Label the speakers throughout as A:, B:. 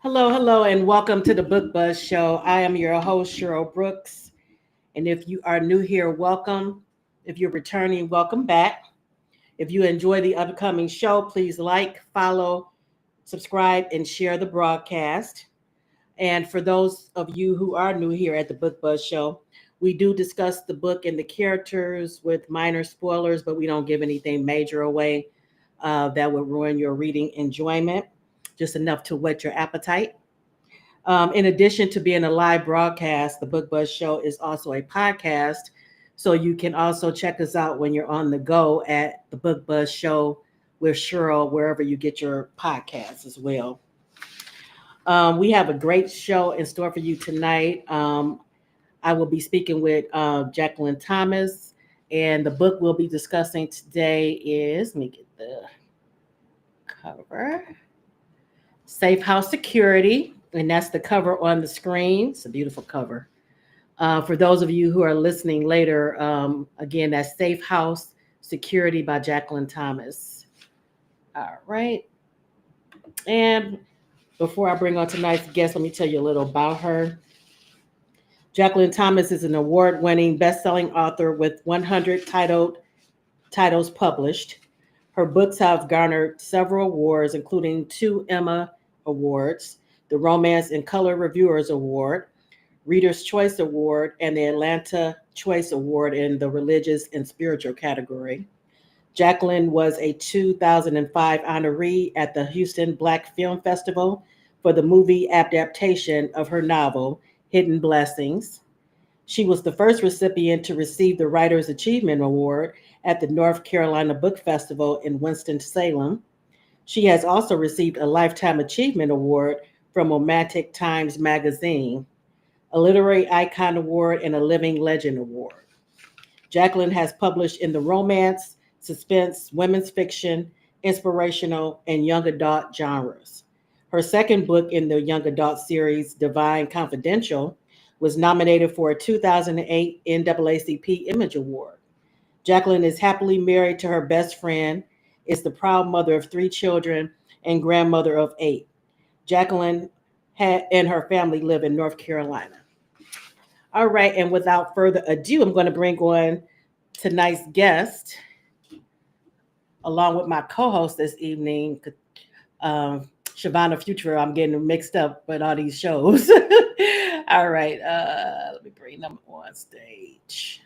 A: Hello, hello, and welcome to the Book Buzz Show. I am your host, Cheryl Brooks. And if you are new here, welcome. If you're returning, welcome back. If you enjoy the upcoming show, please like, follow, subscribe, and share the broadcast. And for those of you who are new here at the Book Buzz Show, we do discuss the book and the characters with minor spoilers, but we don't give anything major away that would ruin your reading enjoyment, just enough to whet your appetite. In addition to being a live broadcast, the Book Buzz Show is also a podcast. So you can also check us out when you're on the go at the Book Buzz Show with Cheryl, wherever you get your podcasts as well. We have a great show in store for you tonight. I will be speaking with Jacquelin Thomas, and the book we'll be discussing today is, let me get the cover, Safe House Security, and that's the cover on the screen. It's a beautiful cover. For those of you who are listening later, again, that's Safe House Security by Jacquelin Thomas. All right. And before I bring on tonight's guest, let me tell you a little about her. Jacquelin Thomas is an award-winning best-selling author with 100 titles published. Her books have garnered several awards, including 2 Emma Awards, the Romance and Color Reviewers Award, Reader's Choice Award, and the Atlanta Choice Award in the Religious and Spiritual category. Jacquelin was a 2005 honoree at the Houston Black Film Festival for the movie adaptation of her novel, Hidden Blessings. She was the first recipient to receive the Writer's Achievement Award at the North Carolina Book Festival in Winston-Salem. She has also received a Lifetime Achievement Award from Romantic Times Magazine, a Literary Icon Award, and a Living Legend Award. Jacquelin has published in the romance, suspense, women's fiction, inspirational, and young adult genres. Her second book in the young adult series, Divine Confidential, was nominated for a 2008 NAACP Image Award. Jacquelin is happily married to her best friend, is the proud mother of 3 children, and grandmother of 8. Jacquelin and her family live in North Carolina. All right, and without further ado, I'm going to bring on tonight's guest, along with my co-host this evening, Shavana Future. I'm getting mixed up with all these shows. All right, let me bring them on stage.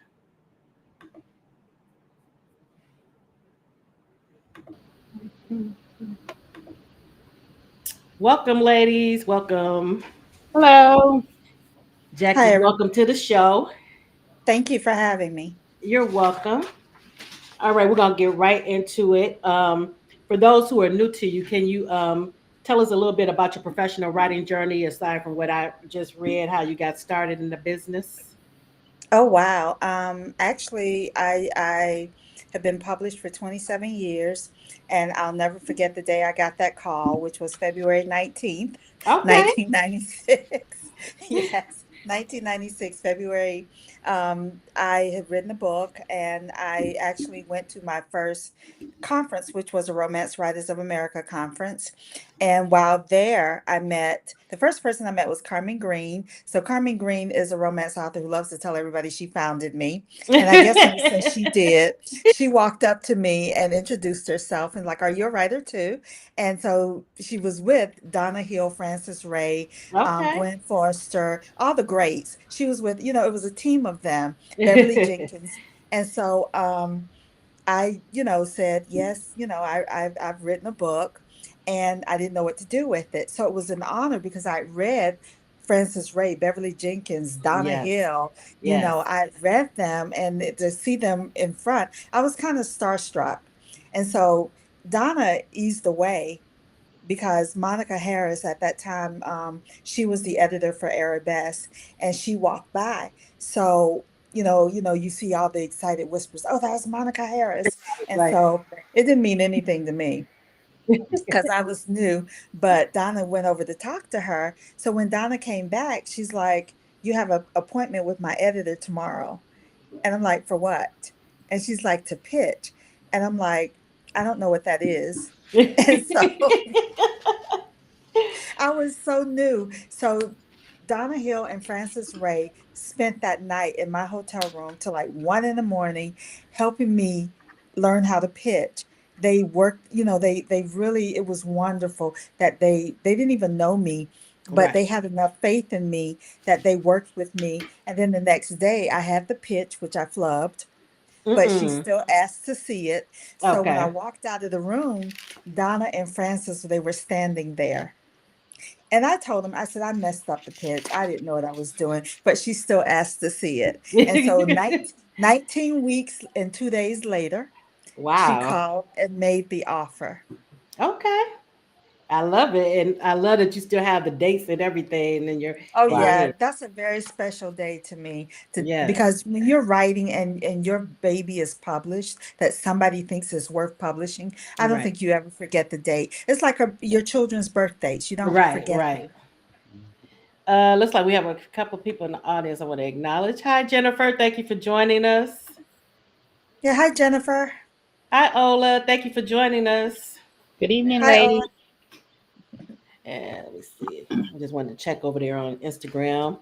A: Welcome, ladies. Welcome.
B: Hello.
A: Jackie,
B: Hi, everyone.
A: welcome to the show.
B: Thank you for having me.
A: You're welcome. All right, we're going to get right into it. For those who are new to you, can you tell us a little bit about your professional writing journey, aside from what I just read, how you got started in the business?
B: Oh, wow. Actually, I have been published for 27 years, and I'll never forget the day I got that call, which was February 19th,
A: Okay.
B: 1996. Yes, 1996, February. I had written a book, and I actually went to my first conference, which was a Romance Writers of America conference. And while there, I met the first person I met was Carmen Green. So Carmen Green is a romance author who loves to tell everybody she founded me. And I guess since she did, she walked up to me and introduced herself and like, "Are you a writer too?" And so she was with Donna Hill, Frances Ray,
A: Okay.
B: Gwen Forster, all the greats. She was with, it was a team of them, Beverly Jenkins. And so I, said, yes, I've written a book and I didn't know what to do with it. So it was an honor because I read Frances Ray, Beverly Jenkins, Donna
A: Yes.
B: Hill,
A: Yes.
B: I read them and to see them in front, I was kind of starstruck. And so Donna eased the way because Monica Harris at that time, she was the editor for Arabesque, and she walked by. So you see all the excited whispers. Oh, that was Monica Harris, and
A: Right.
B: so it didn't mean anything to me because I was new. But Donna went over to talk to her. So when Donna came back, she's like, "You have an appointment with my editor tomorrow," and I'm like, "For what?" And she's like, "To pitch," and I'm like, "I don't know what that is." And so I was so new. So Donna Hill and Francis Ray spent that night in my hotel room till like 1 in the morning, helping me learn how to pitch. They worked, they really, it was wonderful that they didn't even know me, but
A: Right.
B: they had enough faith in me that they worked with me. And then the next day I had the pitch, which I flubbed, but she
A: Mm-mm.
B: still asked to see it. So when I
A: Okay.
B: walked out of the room, Donna and Francis, they were standing there. And I told him, I said, I messed up the pitch. I didn't know what I was doing, but she still asked to see it. And so 19 weeks and 2 days later, she
A: Wow.
B: called and made the offer.
A: Okay. I love it. And I love that you still have the dates and everything in
B: Oh
A: your
C: Wow.
B: yeah,
A: head.
B: that's a very special day to me
A: Yes.
B: because when you're writing and your baby is published that somebody thinks is worth publishing, I don't
A: Right.
B: think you ever forget the date. It's like your children's birthdays. You don't
A: Right.
B: forget
A: Right.
B: them.
A: Looks like we have a couple people in the audience I want to acknowledge. Hi, Jennifer. Thank you for joining us.
B: Yeah, hi Jennifer.
A: Hi, Ola. Thank you for joining us.
C: Good evening,
B: Hi
C: ladies.
B: Ola.
A: And let me see. I just wanted to check over there on Instagram.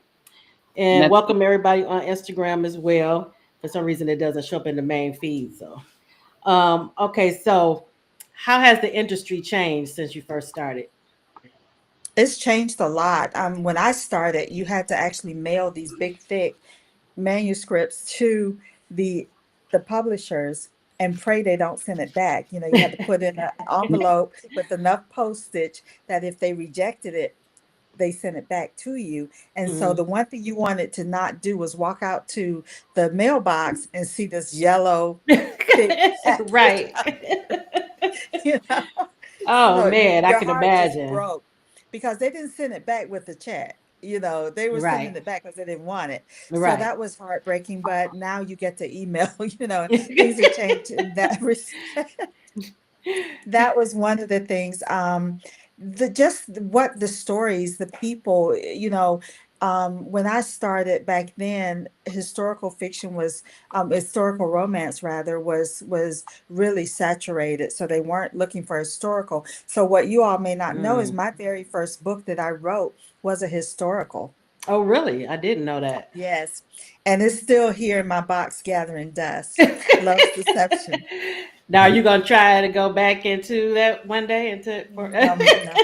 A: And
C: Not,
A: welcome everybody on Instagram as well. For some reason, it doesn't show up in the main feed. So, okay. So, how has the industry changed since you first started?
B: It's changed a lot. When I started, you had to actually mail these big, thick manuscripts to the the publishers and pray they don't send it back. You had to put in an envelope with enough postage that if they rejected it, they sent it back to you. And so
A: Mm.
B: the one thing you wanted to not do was walk out to the mailbox and see this yellow, thick package,
A: Right.
B: you know.
A: Oh
B: So
A: man, I
B: your
A: can
B: heart just
A: imagine.
B: broke because they didn't send it back with the check. They were
A: Right.
B: sending it back because they didn't want it. So
A: Right.
B: that was heartbreaking. But now you get to email, things have changed in that respect. That was one of the things. What the stories, the people, when I started back then, historical romance rather was really saturated. So they weren't looking for historical. So what you all may not know is
A: Mm.
B: my very first book that I wrote was a historical.
A: Oh, really? I didn't know that.
B: Yes. And it's still here in my box gathering dust. Love's Deception.
A: Now, are you gonna try to go back into that one day? Into for
B: No,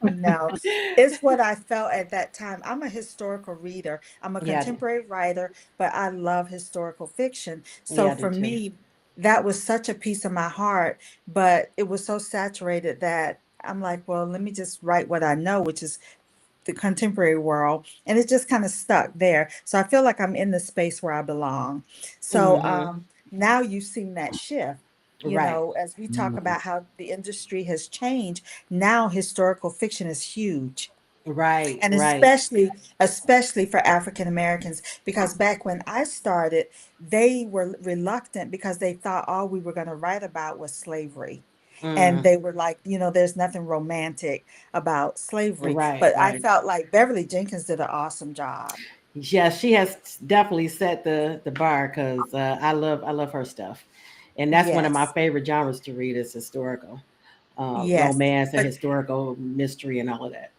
B: no, it's what I felt at that time. I'm a historical reader. I'm a
A: yeah,
B: contemporary writer, but I love historical fiction. So
A: yeah, I do
B: for
A: too.
B: me, that was such a piece of my heart, but it was so saturated that I'm like, well, let me just write what I know, which is the contemporary world, and it just kind of stuck there. So I feel like I'm in the space where I belong. So
A: Hmm.
B: now you've seen that shift.
A: Right,
B: As we talk about how the industry has changed, now historical fiction is huge.
A: right,
B: And
A: right.
B: especially for African Americans, because back when I started, they were reluctant because they thought all we were going to write about was slavery. And
A: Mm,
B: they were like, there's nothing romantic about slavery.
A: right,
B: But I
A: right.
B: felt like Beverly Jenkins did an awesome job.
A: Yeah, she has definitely set the bar because I love her stuff, and that's one of my
B: Yes.
A: favorite genres to read is historical,
B: Yes.
A: romance and
B: But
A: historical mystery and all of that.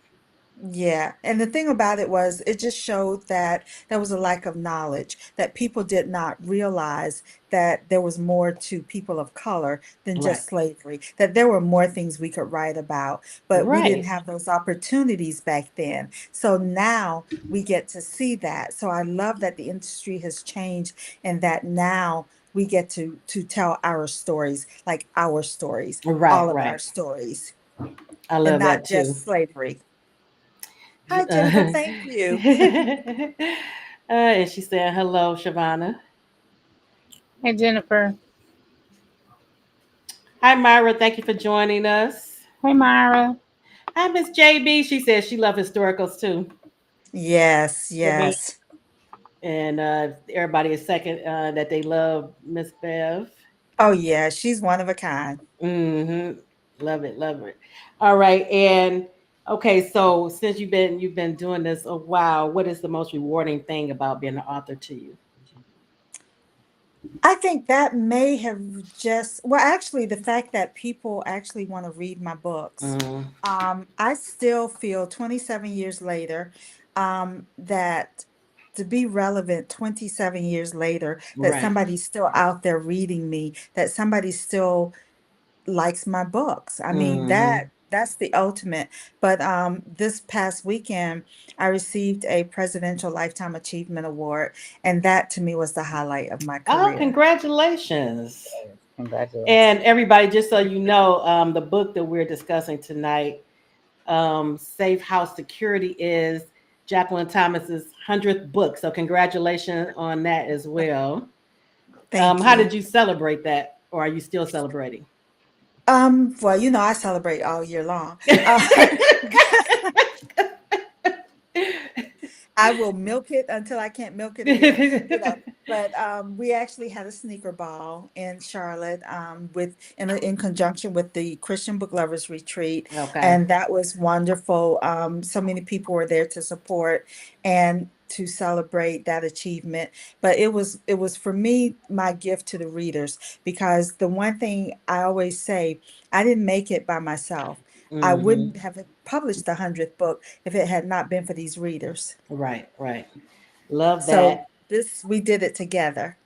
B: yeah, and the thing about it was it just showed that there was a lack of knowledge, that people did not realize that there was more to people of color than
A: Right,
B: just slavery, that there were more things we could write about, but we didn't
A: right,
B: have those opportunities back then. So now we get to see that. So I love that the industry has changed and that now we get to tell our stories, like our stories,
A: right,
B: all of our
A: right.
B: stories,
A: I
B: and
A: love that
B: not
A: too.
B: just slavery. Hi, Jennifer.
A: Uh,
B: Thank you.
A: and she said, "Hello, Shavana.
C: hey, Jennifer.
A: Hi, Myra. Thank you for joining us.
C: Hey, Myra.
A: Hi, Miss JB. She says she loves historicals too,
B: Yes,
C: Baby.
B: yes.
A: and everybody is second that they love Miss Bev.
B: Oh, yeah. She's one of a kind.
A: Mm-hmm. Love it, love it. All right, and okay. So since you've been doing this a while, what is the most rewarding thing about being an author to you?
B: I think that may have just, well, actually, the fact that people actually want to read my books.
A: Mm,
B: I still feel 27 years later, that to be relevant 27 years later, that
A: right.
B: somebody's still out there reading me, that somebody still likes my books. I mean,
A: Hmm.
B: that's the ultimate. But this past weekend, I received a Presidential Lifetime Achievement Award, and that to me was the highlight of my
A: Oh,
B: career.
A: congratulations.
C: Yes, congratulations.
A: And everybody, just so you know, the book that we're discussing tonight, Safe House Security, is Jacquelin Thomas's 100th book. So congratulations on that as well.
B: Thank
A: How
B: you.
A: did you celebrate that? Or are you still celebrating?
B: Well, I celebrate all year long. I will milk it until I can't milk it again. But we actually had a sneaker ball in Charlotte, in conjunction with the Christian Book Lovers Retreat,
A: Okay.
B: and that was wonderful. So many people were there to support and to celebrate that achievement. But it was for me my gift to the readers, because the one thing I always say, I didn't make it by myself. I
A: Hmm.
B: wouldn't have published the 100th book if it had not been for these readers.
A: Right, right. Love
B: So
A: that.
B: we did it together.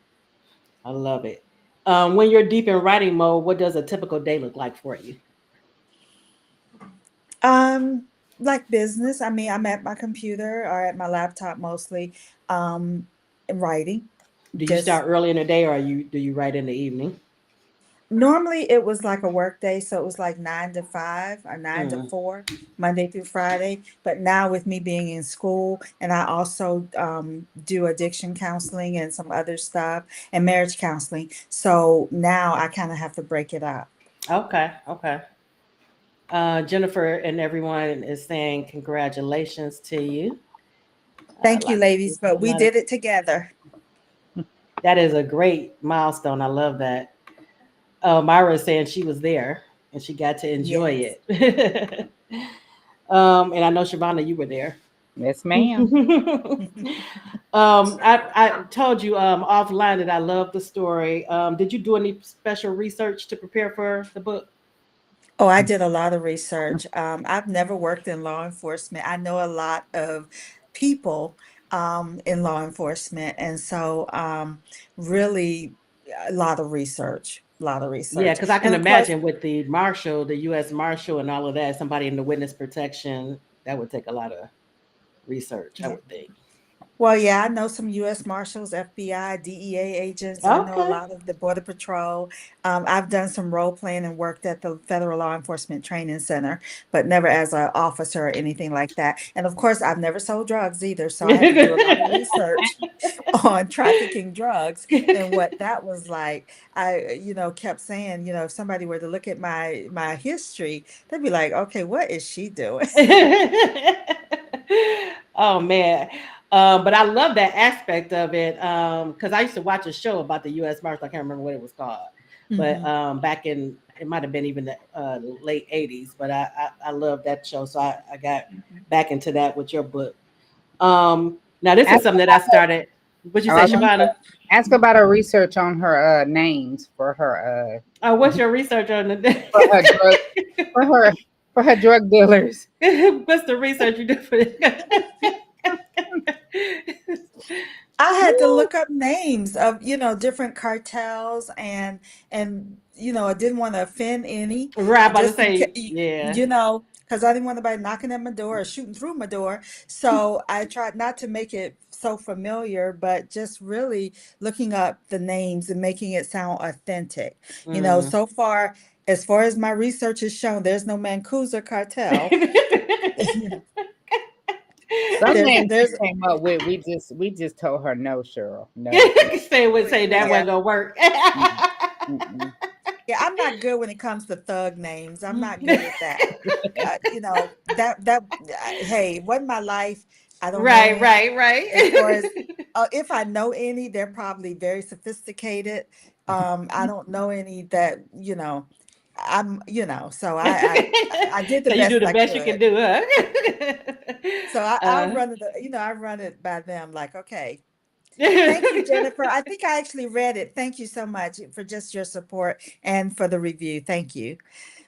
A: I love it. When you're deep in writing mode, what does a typical day look like for you?
B: Um, like business, I mean, I'm at my computer or at my laptop mostly, writing.
A: Do you
B: Just
A: start early in the day, or do you write in the evening?
B: normally it was like a work day, so it was like 9 to 5 or nine to
A: Mm.
B: four, Monday through Friday. But now with me being in school, and I also do addiction counseling and some other stuff and marriage counseling, so now I kind of have to break it up.
A: Okay, okay. Jennifer and everyone is saying congratulations to you. A
B: Thank you,
A: lot,
B: ladies,
A: a
B: but we
A: lot of
B: did it together.
A: that is a great milestone. I love that. Myra is saying she was there and she got to enjoy
B: Yes.
A: it. And I know Shavana, you were there.
C: Yes, ma'am.
A: I told you offline that I love the story. Did you do any special research to prepare for the book?
B: Oh, I did a lot of research. I've never worked in law enforcement. I know a lot of people in law enforcement, and so really a lot of research, a lot of
A: Yeah,
B: research,
A: because I can
B: and of course,
A: imagine with the marshal, the U.S. Marshal, and all of that, somebody in the witness protection, that would take a lot of research, I
B: yeah.
A: would think.
B: Well, yeah, I know some U.S. Marshals, FBI, DEA agents. I know a
A: Okay.
B: lot of the Border Patrol. I've done some role playing and worked at the Federal Law Enforcement Training Center, but never as an officer or anything like that. And of course, I've never sold drugs either, so I had to do a lot of research on trafficking drugs and what that was like. I, kept saying, if somebody were to look at my history, they'd be like, "Okay, what is she doing?"
A: Oh man. But I love that aspect of it. Because I used to watch a show about the US Marshal. I can't remember what it was called. But
B: Mhm.
A: back in it might have been even the late 80s, but I love that show. So I got
B: Mhm.
A: back into that with your book. Now this is
C: Ask
A: something that I started. What you
C: her,
A: say,
C: I was gonna
A: Shavana?
C: say, ask about her research on her names
A: What's your research on the
C: for her drug for her for her drug dealers.
A: what's the research you do for this?
B: I had to look up names of, different cartels, and I didn't want to offend any,
A: Right, about to
B: just in
A: say,
B: case,
A: yeah.
B: because I didn't want anybody knocking at my door or shooting through my door. So I tried not to make it so familiar, but just really looking up the names and making it sound authentic.
A: Mm.
B: So far, as far as my research has shown, there's no Mancuso cartel.
C: Some
B: There's
C: names she
B: there's
C: came up with, we just told her no, Cheryl. No.
A: Say would say that
B: yeah.
A: wasn't gonna work.
C: Mm, mm-mm.
B: Yeah, I'm not good when it comes to thug names. I'm not good at that. Hey, it wasn't my life. I don't know
A: Right,
B: any.
A: right,
B: As far as
A: right.
B: if I know any, they're probably very sophisticated. I don't know any that, so I did the
A: So you do
B: best
A: the
B: I
A: best you can
B: could.
A: do, huh?
B: So I
A: uh,
B: run it, I run it by them like, okay, Thank you, Jennifer. I think I actually read it. Thank you so much for just your support and for the review. Thank you.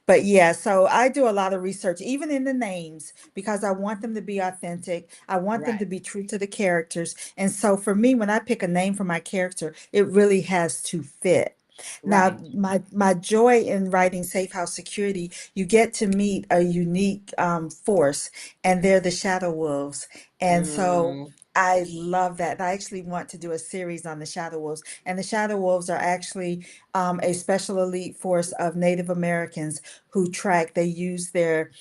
B: But yeah, so I do a lot of research, even in the names, because I want them to be authentic. I want them to
A: Right,
B: be true to the characters. And so for me, when I pick a name for my character, it really has to fit. Now,
A: right.
B: my joy in writing Safe House Security, you get to meet a unique force, and they're the Shadow Wolves. And so
A: Mm,
B: I love that. I actually want to do a series on the Shadow Wolves. And the Shadow Wolves are actually a special elite force of Native Americans who track. They use their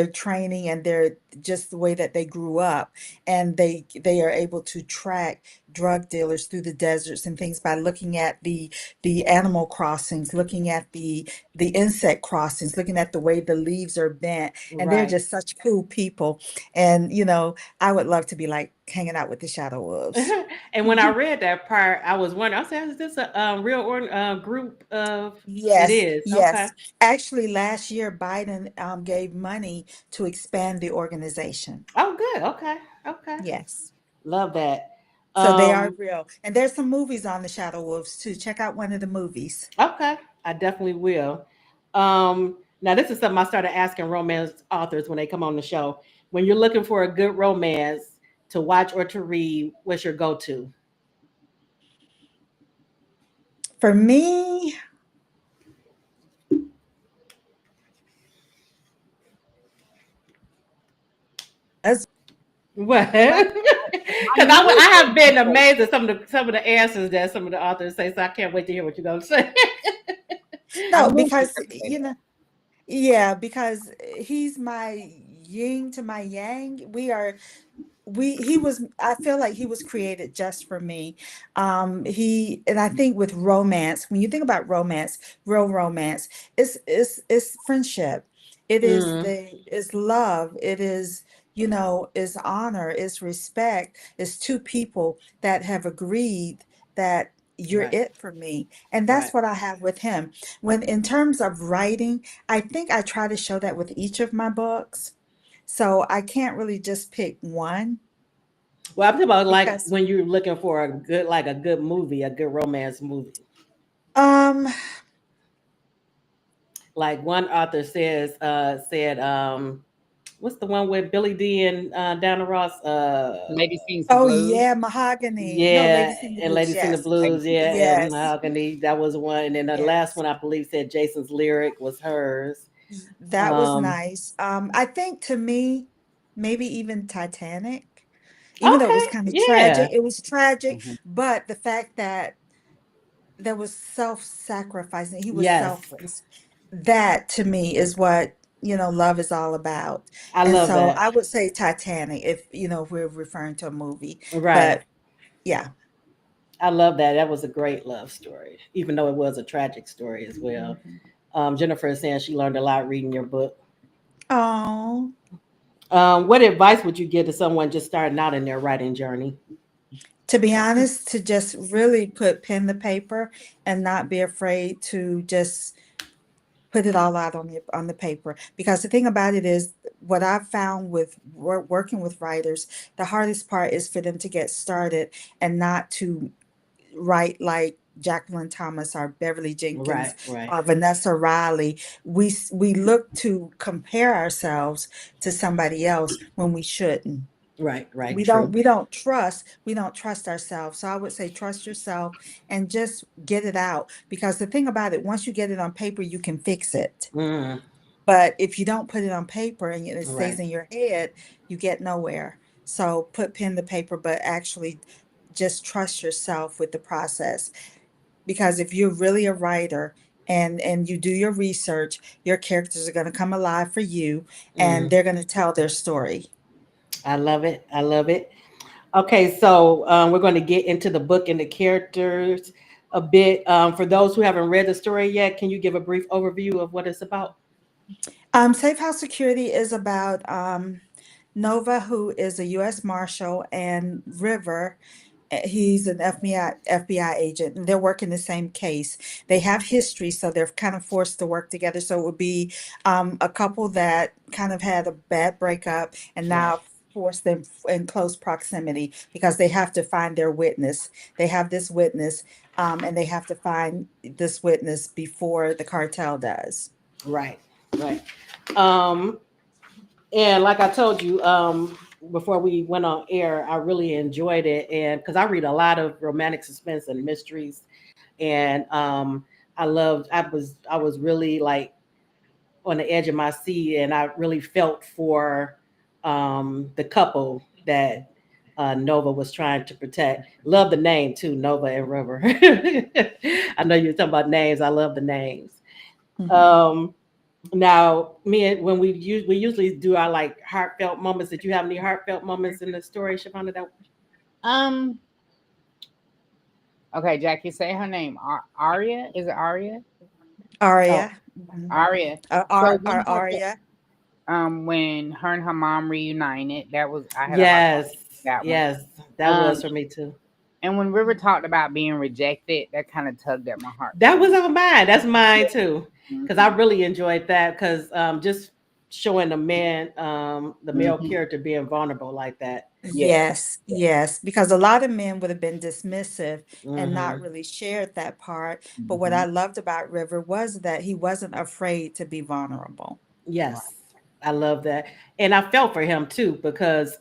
B: training and their just the way that they grew up, and they are able to track drug dealers through the deserts and things by looking at the animal crossings, looking at the insect crossings, looking at the way the leaves are bent, and they're
A: right.
B: just such cool people. And I would love to be like hanging out with the Shadow Wolves.
A: And when I read that part, I was wondering. I said, "Is this a real or group of?" It
B: Yes,
A: is. Okay.
B: yes. Actually, last year Biden gave money to expand the organization.
A: Oh, good. Okay. Okay.
B: Yes.
A: Love that.
B: So they are
A: Um,
B: real. And there's some movies on the Shadow Wolves too. Check out one of the movies.
A: okay. I definitely will. Now this is something I started asking romance authors when they come on the show. When you're looking for a good romance to watch or to read, what's your go-to?
B: For me, as
A: What?
C: But
A: Because
C: I know
A: I
C: it's
A: have been
C: difficult.
A: amazed at some of the answers that some of the authors say. So I can't wait to hear what you're gonna say.
C: I
B: no,
C: will say
B: because
C: circulator.
B: yeah, because he's my yin to my yang. He was, I feel like he was created just for me. And I think with romance, when you think about romance, real romance, it's friendship.
A: Mm,
B: It's love. It is, is honor, is respect. It's two people that have agreed that you're
A: right,
B: it for me. And
A: right.
B: that's what I have with him. When in terms of writing, I think I try to show that with each of my books. So I can't really just pick one
A: Well, I'm talking about like
B: because
A: when you're looking for a good movie, a good romance movie.
B: um
A: Like one author said, what's the one with Billy D and Donna Ross?
C: Maybe seen some
B: oh
C: blues.
B: yeah, Mahogany. No,
A: Yeah,
B: Lady Sing the
A: and
B: Blues.
A: Lady Sing the
B: Yes.
A: Blues,
C: Maybe seen some
A: yeah,
C: blues.
A: and
B: Yes.
A: Mahogany, that was one. And then the last
B: Yes.
A: one I believe said Jason's Lyric was hers.
B: That was
A: Um,
B: nice. I think to me, maybe even Titanic, even though it was
A: okay,
B: kind of tragic,
A: yeah,
B: it was tragic,
C: Mhm.
B: but the fact that there was self-sacrificing, he was
A: yes,
B: selfless. That to me is what, love is all about.
A: I
B: And
A: love
B: so
A: that.
B: I would say Titanic if, if we're referring to a movie.
A: Right,
B: But yeah.
A: I love that. That was a great love story, even though it was a tragic story as well.
B: Mhm.
A: Jennifer is saying she learned a lot reading your book.
B: Oh,
A: What advice would you give to someone just starting out in their writing journey?
B: to be honest, to just really put pen to paper and not be afraid to just put it all out on the paper. Because the thing about it is, what I've found with working with writers, the hardest part is for them to get started and not to write like Jacquelin Thomas or Beverly Jenkins
A: Right, right,
B: or Vanessa Riley. We look to compare ourselves to somebody else when we shouldn't.
A: right, right.
B: We
A: True.
B: don't trust ourselves. So I would say trust yourself and just get it out, because the thing about it, once you get it on paper, you can fix it.
A: Mm,
B: But if you don't put it on paper and it stays
A: right.
B: in your head, you get nowhere. So put pen to paper, but actually just trust yourself with the process. Because if you're really a writer and you do your research, your characters are going to come alive for you and
A: Mm,
B: they're going to tell their story.
A: I love it. I love it. Okay, so we're going to get into the book and the characters a bit. For those who haven't read the story yet, can you give a brief overview of what it's about?
B: Safe House Security is about Nova, who is a U.S. Marshal, and River. He's an FBI agent, and they're working the same case. They have history, so they're kind of forced to work together. So it would be a couple that kind of had a bad breakup, and
A: Right.
B: now force them in close proximity because they have to find their witness. They have this witness, and they have to find this witness before the cartel does.
A: Right, right. Um, and like I told you, before we went on air, I really enjoyed it, and because I read a lot of romantic suspense and mysteries, and I was really like on the edge of my seat, and I really felt for the couple that Nova was trying to protect. Love the name too, Nova and River. I know you're talking about names. I love the names.
B: Mhm.
A: Um, Now, me and when we usually do our like heartfelt moments. Did you have any heartfelt moments in the story, Shavonda? That
C: Um. Okay, Jackie, say her name. Aria. Is it Aria?
A: oh,
B: Aria. Mhm.
C: Aria. So we had to,
B: Aria.
C: when her and her mom reunited, that was I had a hard time
A: yes,
C: with that one.
A: yes, that
C: Um,
A: was for me too.
C: and when River talked about being rejected, that kind of tugged at my
A: That was
C: heartstrings.
A: on mine. That's mine
C: Yeah.
A: too. Because I
C: Hmm.
A: really enjoyed that. Because just showing the male
C: Hmm.
A: character being vulnerable like that.
C: Yes.
B: Yes, yes, because a lot of men would have been dismissive and not
A: Hmm.
B: really shared that part. But what
C: Hmm.
B: I loved about River was that he wasn't afraid to be vulnerable.
C: Right.
A: Yes, I love that, and I felt for him too because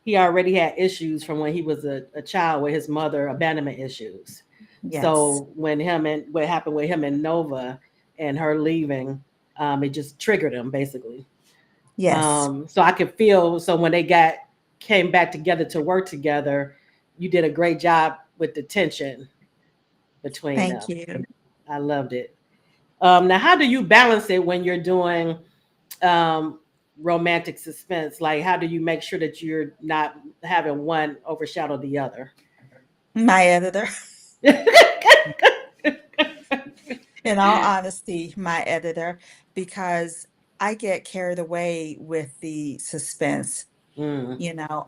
A: he already had issues from when he was a child with his mother abandonment issues.
B: Yes,
A: So when him and what happened with him and Nova and her leaving, it just triggered him basically.
B: yes.
A: So I could feel. So when they got came back together to work together, you did a great job with the tension between
B: Thank
A: them.
B: you.
A: I loved it. Now, how do you balance it when you're doing um, romantic suspense? Like, how do you make sure that you're not having one overshadow the other?
B: My editor. In all honesty, my editor, because I get carried away with the suspense,
A: Mm.
B: you know,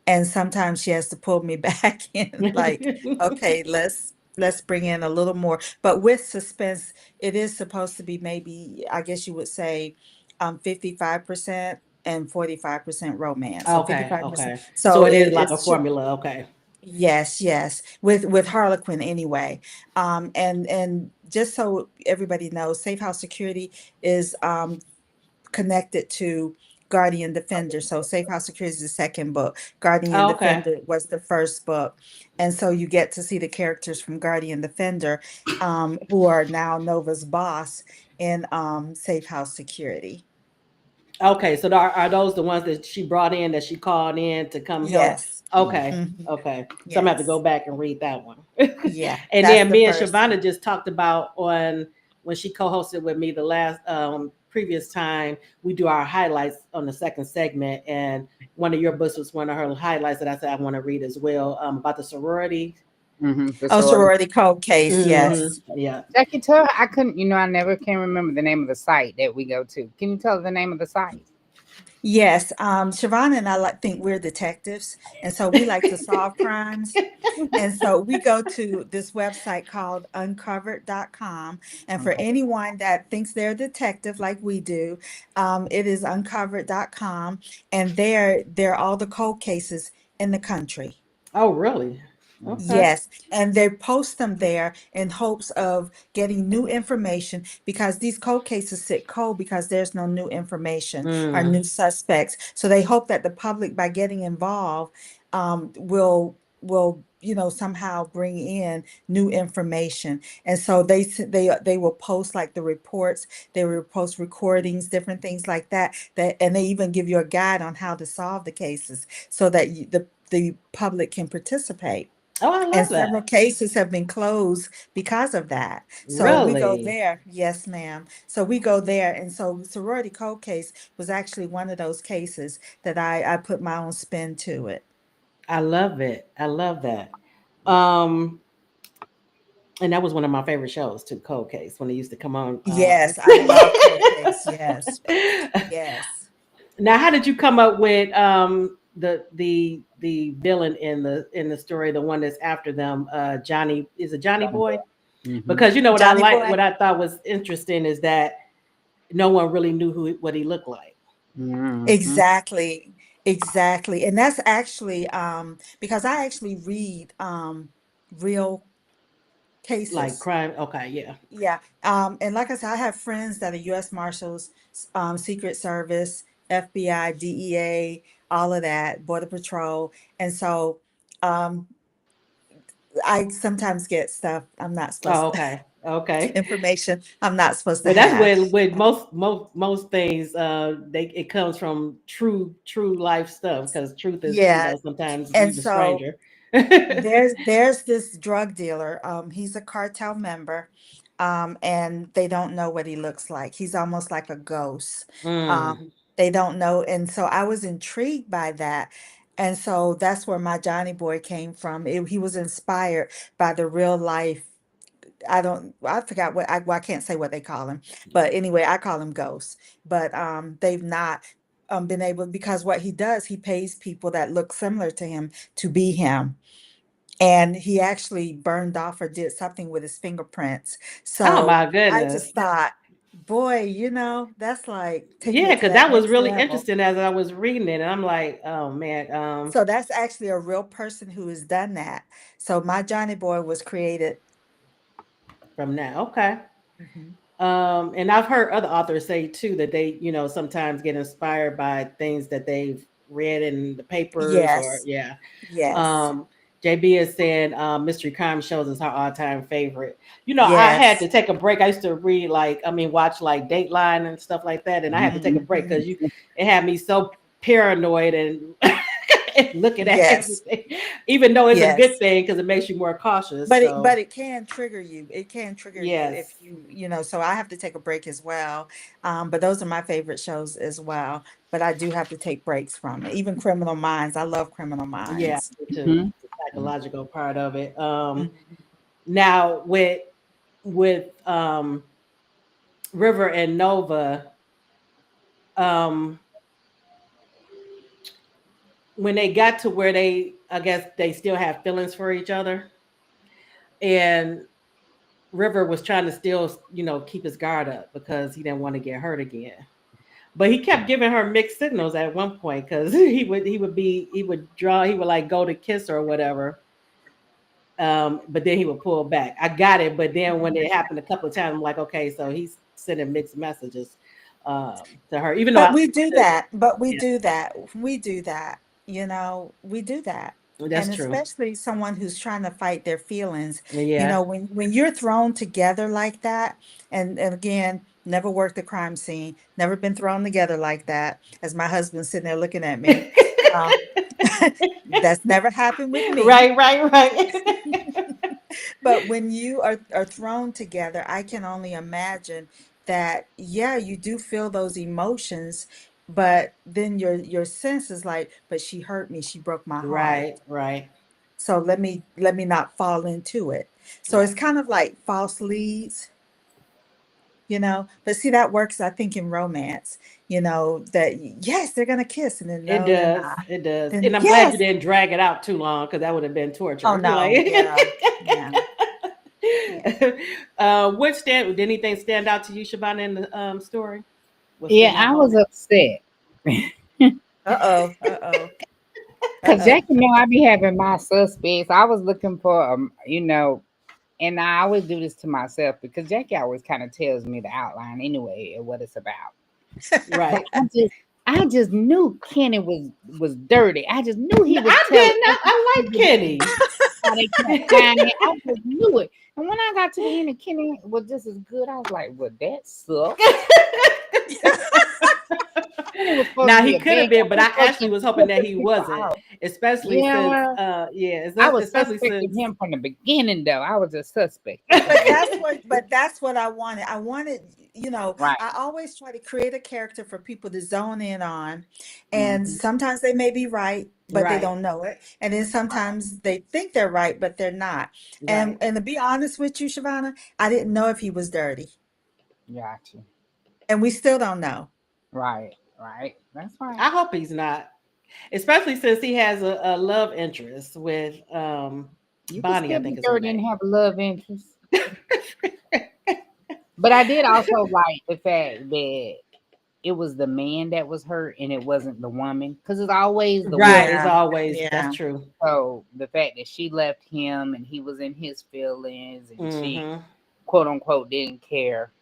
B: and sometimes she has to pull me back in, like, okay, let's bring in a little more. But with suspense, it is supposed to be maybe, I guess you would say, 55% and 45% romance. So
A: Okay,
B: 55%.
A: okay. So
B: So
A: it is like a
B: it's
A: formula. Okay.
B: yes, yes, with Harlequin anyway. And just so everybody knows, Safe House Security is connected to Guardian Defender. So Safe House Security is the second book. Guardian
A: Oh, okay.
B: Defender was the first book. And so you get to see the characters from Guardian Defender, who are now Nova's boss in Safe House Security.
A: Okay. So are those the ones that she brought in that she called in to come help?
B: Yes.
A: Okay.
B: Mhm.
A: Okay. So I'm gonna have to go
B: Yes.
A: back and read that one.
B: Yeah,
A: And
B: that's
A: then
B: the
A: me and
B: first
A: Shavonda
B: one.
A: just talked about on when she co-hosted with me the last previous time we do our highlights on the second segment, and one of your books was one of her highlights that I said I want to read as well, about the sorority.
C: The
B: Oh,
C: sorority.
B: sorority cold case,
A: Hmm.
B: yes.
A: Yeah.
C: Jackie, tell her I couldn't. I never can remember the name of the site that we go to. Can you tell her the name of the site?
B: Yes, Siobhan and I like think we're detectives, and so we like to solve crimes. And so we go to this website called uncovered.com. And for
C: Okay.
B: anyone that thinks they're a detective like we do, it is uncovered.com. And there are all the cold cases in the country.
A: Oh, really? Okay.
B: Yes, and they post them there in hopes of getting new information because these cold cases sit cold because there's no new information or
A: Mm.
B: new suspects. So they hope that the public, by getting involved, will somehow bring in new information. And so they will post like the reports, they will post recordings, different things like that. And they even give you a guide on how to solve the cases so that the public can participate.
A: Oh, I
B: And
A: love
B: several
A: that.
B: cases have been closed because of that. So we go
A: Really?
B: there. Yes, ma'am. So we go there. And so sorority cold case was actually one of those cases that I put my own spin to it.
A: I love it. I love that. Um, and that was one of my favorite shows too, Cold Case, when it used to come on.
B: Yes, I love cold case. Yes. Yes.
A: Now, how did you come up with the villain in the story, the one that's after them? Johnny, is it Johnny
C: Johnny
A: Boy?
C: Boy. Hmm.
A: Because you know
B: Johnny
A: what
B: Boy.
A: I thought was interesting is that no one really knew what he looked like.
C: Mhm.
B: Exactly. And that's actually because I actually read real
A: Like
B: cases.
A: crime. Okay, yeah.
B: Yeah. And like I said, I have friends that are US Marshals, Secret Service, FBI, DEA, all of that, Border Patrol. And so um I sometimes get stuff I'm not
A: Oh,
B: supposed to
A: okay. Okay.
B: information I'm not supposed to
A: Well, that's
B: have.
A: with most things. They it comes from true life stuff because truth is
B: Yeah.
A: sometimes
B: And
A: even
B: so
A: stranger.
B: there's this drug dealer. He's a cartel member, and they don't know what he looks like. He's almost like a ghost.
A: Mm.
B: They don't know, and so I was intrigued by that. And so that's where my Johnny Boy came from. He was inspired by the real life. I forgot what well, I can't say what they call him, but anyway, I call him ghosts. But they've not been able, because what he does, he pays people that look similar to him to be him, and he actually burned off or did something with his fingerprints.
A: Oh
B: So
A: my
B: I
A: goodness.
B: just thought, boy, that's like taking
A: Yeah,
B: it to
A: because
B: that
A: that was
B: next
A: really
B: level.
A: interesting as I was reading it, and I'm like, oh man,
B: So that's actually a real person who has done that. So my Johnny Boy was created.
A: from now, okay.
B: Mhm.
A: And I've heard other authors say too that they, sometimes get inspired by things that they've read in the papers or
B: Yes,
A: yeah.
B: yes,
A: Um, JB is saying mystery crime shows is her all-time favorite. I had
B: yes.
A: to take a break. I used to read watch like Dateline and stuff like that, and I had to take a break
B: Hmm.
A: because it had me so paranoid and and looking at
B: Yes,
A: everything, even though it's a good
B: yes.
A: thing because it makes you more cautious.
B: But it
A: So
B: but it can trigger you. It can trigger you if
A: yes,
B: so I have to take a break as well. But those are my favorite shows as well. But I do have to take breaks from it. Even Criminal Minds. I love Criminal
A: yeah,
B: Minds.
A: me too.
C: Mhm.
A: The psychological part of it.
B: Mhm.
A: Now with River and Nova, um, when they got to where I guess they still have feelings for each other, and River was trying to still, keep his guard up because he didn't want to get hurt again. But he kept giving her mixed signals at one point because he would like go to kiss her or whatever. But then he would pull back. I got it, but then when it happened a couple of times, I'm like, okay, so he's sending mixed messages to her, even though
B: But
A: I
B: we do that. But we
A: yeah,
B: do that. We do that. We do that.
A: that's
B: And
A: true.
B: especially someone who's trying to fight their feelings.
A: Yeah.
B: When you're thrown together like that, and again, never worked a crime scene, never been thrown together like that, as my husband's sitting there looking at me. Um, that's never happened with me.
A: Right, right, right.
B: But when you are thrown together, I can only imagine that, yeah, you do feel those emotions, but then your sense is like, but she hurt me, she broke my heart.
A: Right, right,
B: So let me not fall into it. So it's
A: right.
B: kind of like false leads. But see, that works, I think, in romance, that yes, they're gonna kiss, and then
A: It
B: no, they're
A: does.
B: not.
A: It does.
B: Then
A: And I'm glad you
B: yes.
A: didn't drag it out too long because that would have been
B: Oh
A: torture.
B: no,
A: Like,
B: yeah. Yeah. Yeah.
A: what did anything stand out to you, Shabana, in the story? What
C: Yeah,
A: stood out
C: I was
A: moment?
C: upset
B: Uh-oh. Uh-oh.
C: because
B: Uh-oh.
C: Jackie know I be having my suspects. I was looking for, and I always do this to myself because Jackie always kind of tells me the outline anyway of what it's about. But
A: Right.
C: I just knew Kenny was dirty. I just knew he was
A: I
C: telling
A: did not. I like
C: everything
A: Kenny.
C: how they kept finding it. I just knew it. And when I got to the end and Kenny was just as good, I was like, well, that sucks. Kenny was supposed to
A: Now
C: be
A: he
C: a
A: could have
C: bad
A: been,
C: guy.
A: but
C: He
A: I
C: was supposed
A: actually
C: to
A: was hoping
C: help
A: that
C: the
A: he
C: people
A: wasn't,
C: out.
A: especially
C: Yeah,
A: since
C: well, I was
A: especially
C: suspecting
A: since
C: him from the beginning, though. I was a suspect at the beginning.
B: But that's what I wanted.
C: Right.
B: I always try to create a character for people to zone in on. And
C: Hmm.
B: sometimes they may be right, but they
A: right,
B: don't know it. And then sometimes they think they're right, but they're not. And
A: right.
B: and to be honest with you, Shavana, I didn't know if he was dirty.
C: Got you.
B: And we still don't know.
C: Right. Right. That's right.
A: I hope he's not, especially since he has a love interest with
C: You can
A: Bonnie, I
C: still be
A: think is her
C: 30 and
A: name.
C: have a love interest. But I did also like the fact that it was the man that was hurt and it wasn't the woman, because it's always the
A: Right.
C: woman.
A: It's
B: Yeah.
A: always
B: Yeah.
A: that's true.
C: So the fact that she left him and he was in his feelings and she
A: Hmm.
C: quote unquote didn't care,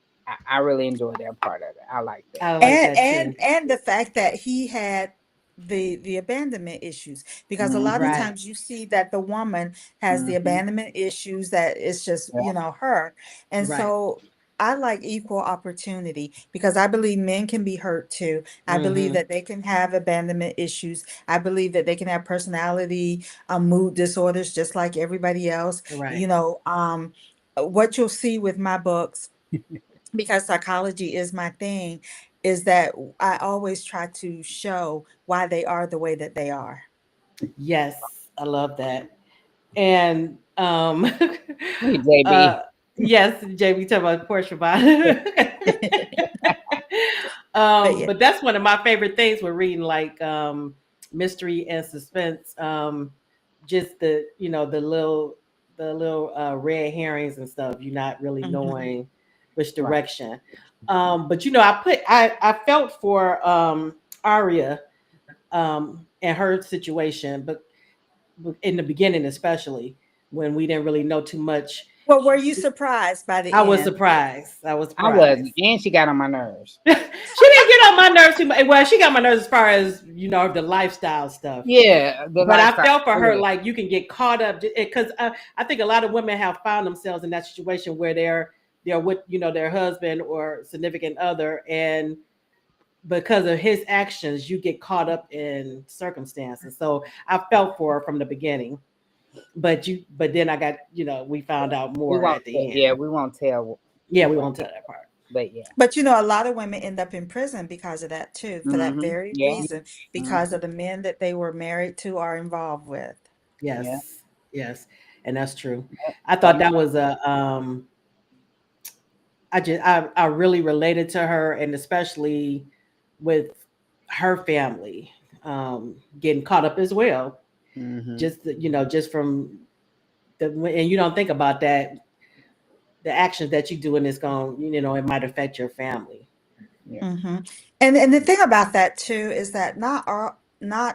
C: I really enjoyed that part of it. I like that.
A: I like
B: and
A: that
B: and
A: too.
B: and the fact that he had the abandonment issues, because a lot of
C: Hmm.
A: Right.
B: times you see that the woman has the
C: Hmm.
B: abandonment issues, that it's just
C: Yeah.
B: her. And
A: Right.
B: so I like equal opportunity, because I believe men can be hurt too. I believe
A: Hmm.
B: that they can have abandonment issues. I believe that they can have personality, mood disorders, just like everybody else.
A: Right.
B: you know um what you'll see with my books, because psychology is my thing, is that I always try to show why they are the way that they are.
A: Yes, I love that. And
C: Hey,
A: uh
C: JB.
A: yes, JB talking about Portia
C: Yeah.
A: Bond.
B: But yeah.
A: But that's one of my favorite things with reading like mystery and suspense. Just the the little red herrings and stuff. You're not really
B: Mhm.
A: knowing which
C: Right.
A: direction. But I felt for Aria and her situation, but in the beginning especially when we didn't really know too much.
B: Well, were you surprised by
A: I
B: the
A: was
B: end?
A: surprised. I was
C: I wasn't,
A: surprised.
C: and she got on my nerves.
A: She didn't get on my nerves too much. Well, she got my nerves as far as the lifestyle stuff.
C: Yeah, the
A: But I
C: lifestyle.
A: felt for her
C: Yeah.
A: like you can get caught up because I think a lot of women have found themselves in that situation where they're with their husband or significant other, and because of his actions, you get caught up in circumstances. So I felt for her from the beginning, but then I got we found out
C: We
A: more
C: won't.
A: at the end.
C: Yeah, we won't tell
A: Yeah, we
C: what.
A: won't tell that part.
C: But yeah.
B: But a lot of women end up in prison because of that too, for that
C: Hmm.
B: very
C: Yeah.
B: reason,
C: Hmm.
B: because of the men that they were married to or involved with.
C: Yeah.
A: Yes, yes, and that's true.
C: Yep.
A: I
C: That
A: thought
C: makes.
A: that was a. I really related to her, and especially with her family getting caught up as well.
C: Hmm.
A: Just from and you don't think about that. The actions that you do in this going, it might affect your family.
C: Yeah.
B: Hmm. And the thing about that too is that not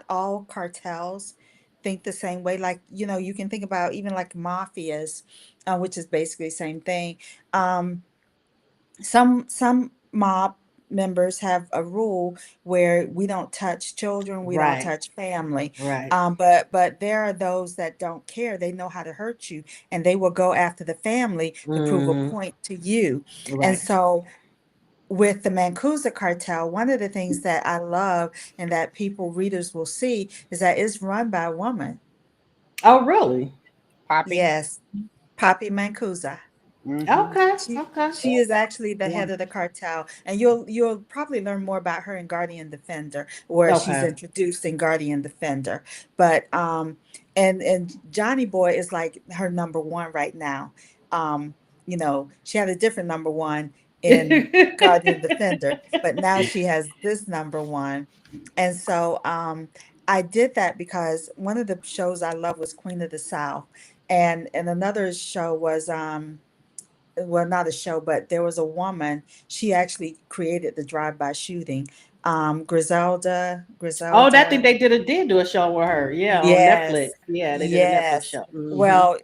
B: all cartels think the same way. Like, you can think about even like mafias, which is basically the same thing. Um, some mob members have a rule where we don't touch children, we don't
A: Right,
B: touch family.
A: right.
B: But there are those that don't care. They know how to hurt you, and they will go after the family to prove a
A: Hmm.
B: point to you. And
A: Right.
B: so with the Mancusa cartel, one of the things that I love and that readers will see, is that it's run by a woman.
A: Oh, really?
C: Poppy.
B: Yes, Poppy Mancusa.
C: Hmm.
A: Okay.
B: She
A: Okay.
B: she is actually the
C: Yeah.
B: head of the cartel, and you'll probably learn more about her in Guardian Defender, where she's
A: Okay.
B: introduced in Guardian Defender. But and Johnny Boy is like her number one right now. She had a different number one in Guardian Defender, but now she has this number one. And so I did that because one of the shows I love was Queen of the South, and another show was well, not a show, but there was a woman. She actually created the drive-by shooting. Griselda,
A: Oh, that thing
B: Griselda.
A: they did do a show with her. Yeah, on Netflix.
B: Yes,
A: Yeah, they did a Netflix
B: yes.
A: show. Hmm.
B: Well,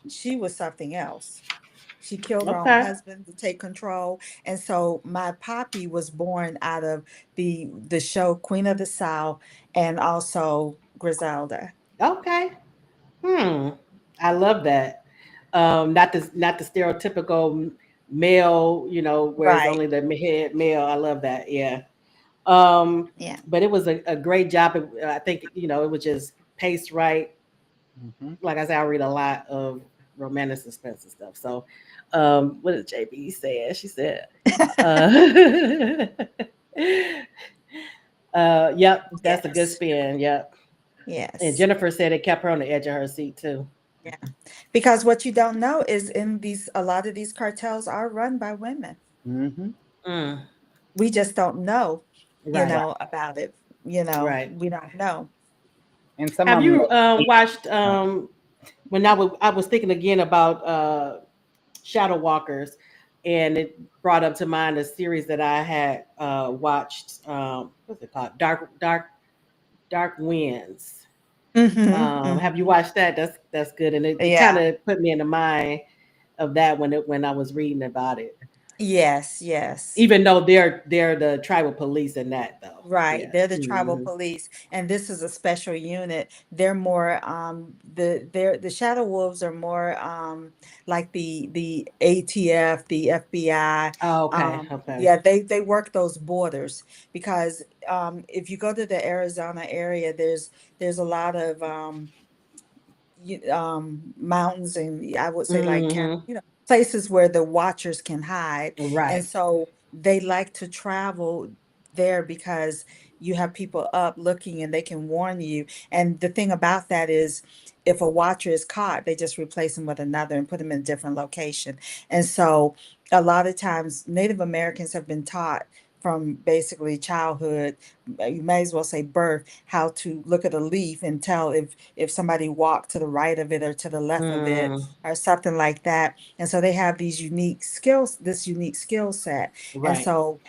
B: she was something else. She killed her own
A: Okay.
B: husband to take control. And so my poppy was born out of the show Queen of the South, and also Griselda.
A: Okay. Hmm. I love that. Not the stereotypical male, where it's
B: Right.
A: only the head male. I love that. Yeah. Um,
B: Yeah.
A: but it was a great job. I think it was just paced right.
C: Hmm.
A: Like I said, I read a lot of romantic suspense and stuff. So, what did JB say? She said, uh, yep, that's a good
B: Yes.
A: spin. Yep. And
B: Yes.
A: Jennifer said it kept her on the edge of her seat too.
B: Yeah. Because what you don't know is a lot of these cartels are run by women.
C: Hmm.
A: Mm,
B: We just don't know,
A: right,
C: Right.
B: about it.
A: right.
B: We don't know.
C: And some
A: Have
C: of them.
A: you watched? When I was thinking again about Shadow Walkers. and it brought up to mind a series that I had watched. What's it called? Dark Winds.
B: Mm-hmm,
A: Have you
B: mm-hmm.
A: watched that? That's good, and it kind
B: Yeah.
A: of put me in the mind of that when I was reading about it.
B: Yes, yes.
A: Even though they're the tribal police in that though.
B: Right.
A: Yeah.
B: They're the tribal
A: Hmm.
B: police, and this is a special unit. They're more the Shadow Wolves are more like the ATF, the FBI.
A: Oh, okay. Okay.
B: Yeah, they work those borders because if you go to the Arizona area, there's a lot of mountains, and I would say like
A: Hmm.
B: places where the watchers can hide, and
A: Right.
B: so they like to travel there because you have people up looking and they can warn you. And the thing about that is, if a watcher is caught, they just replace him with another and put him in a different location. And so a lot of times Native Americans have been taught from basically childhood, you may as well say birth, how to look at a leaf and tell if somebody walked to the right of it or to the left of it
A: Mm,
B: or something like that. And so they have these unique skills, this unique skill set. And
A: right.
B: so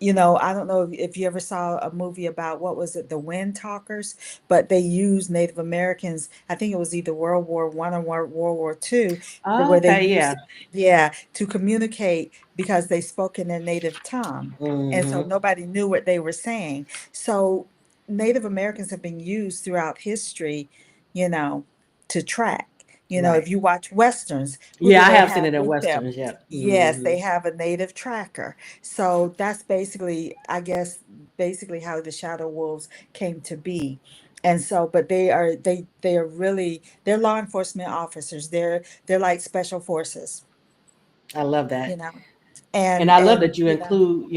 B: I don't know if you ever saw a movie about, what was it, the Wind Talkers, but they used Native Americans. I think it was either World War I or World War II,
A: Oh,
B: where they
A: okay. Yeah.
B: used, yeah, to communicate because they spoke in their native tongue. And so
A: Hmm.
B: nobody knew what they were saying. So Native Americans have been used throughout history, you know, to track.
A: Right.
B: If you watch Westerns, who do
A: Yeah, I
B: they
A: have seen
B: have
A: it in
B: with them?
A: westerns. Yeah.
B: Yes,
A: Hmm.
B: they have a native tracker. So that's basically, I guess, basically how the Shadow Wolves came to be. And so, but they are really, they're law enforcement officers. They're like special forces,
A: I love
B: you
A: that.
B: know.
A: And
B: And
A: I love
B: and
A: that you include,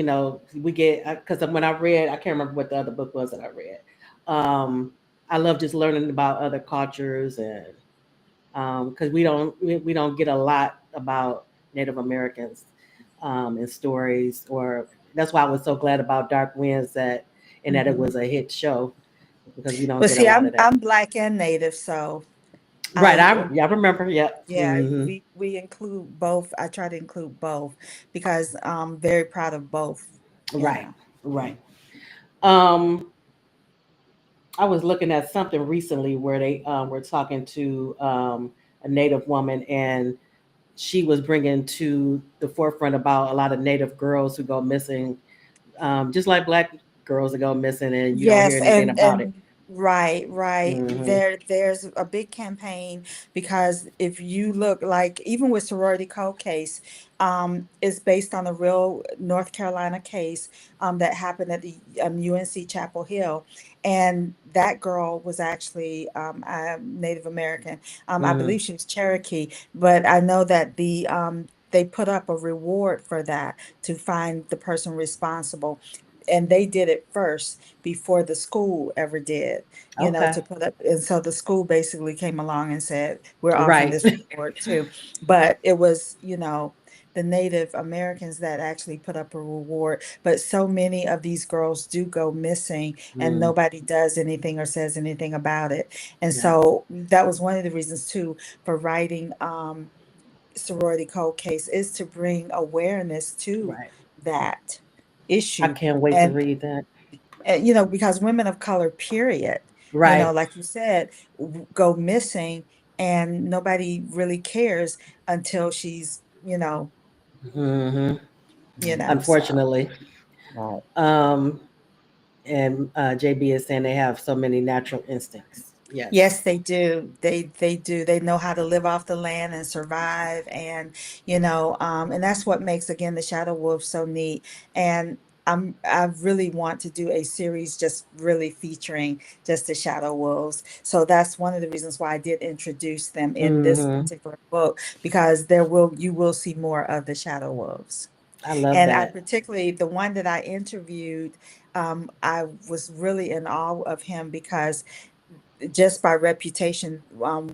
A: we get, because when I read, I can't remember what the other book was that I read. Um, I love just learning about other cultures, and because we don't get a lot about Native Americans in stories, or that's why I was so glad about Dark Winds, and that it
B: mhm.
A: was a hit show, because we don't
B: But
A: get a
B: see,
A: lot
B: I'm
A: of that.
B: I'm black and native, so
A: Right,
B: I
A: I remember. Yep.
B: yeah,
A: Hmm.
B: we include both. I try to include both because I'm very proud of both, you
A: Right,
B: know.
A: right. Um, I was looking at something recently where they were talking to a Native woman, and she was bringing to the forefront about a lot of Native girls who go missing, just like Black girls that go missing, and you don't hear
B: Yes,
A: anything about it.
B: and right, right.
A: Hmm.
B: There's a big campaign because if you look, like, even with Sorority Code case, it's based on a real North Carolina case that happened at the UNC Chapel Hill, and that girl was actually Native American. I
A: Hmm.
B: believe she was Cherokee, but I know that they put up a reward for that to find the person responsible. And they did it first before the school ever did,
A: Okay.
B: to put up. And so the school basically came along and said, we're offering
A: Right.
B: this reward too. But it was, the Native Americans that actually put up a reward. But so many of these girls do go missing and
A: Mm,
B: nobody does anything or says anything about it. And
A: yeah.
B: so that was one of the reasons too for writing Sorority Code case, is to bring awareness to
A: Right.
B: that
A: I
B: issue.
A: can't wait to
B: And
A: read that.
B: because women of color, period,
A: Right.
B: like you said, go missing and nobody really cares until she's,
A: Hmm.
B: so.
A: Unfortunately.
B: Right.
A: Um, and JB is saying they have so many natural instincts.
B: Yes,
A: Yes.
B: they do. They do. They know how to live off the land and survive, and that's what makes, again, the Shadow Wolf so neat. And I really want to do a series just really featuring just the Shadow Wolves. So that's one of the reasons why I did introduce them in this
A: Hmm.
B: particular book, because you will see more of the Shadow Wolves.
A: I love
B: And I
A: that.
B: particularly, the one that I interviewed, I was really in awe of him because just by reputation,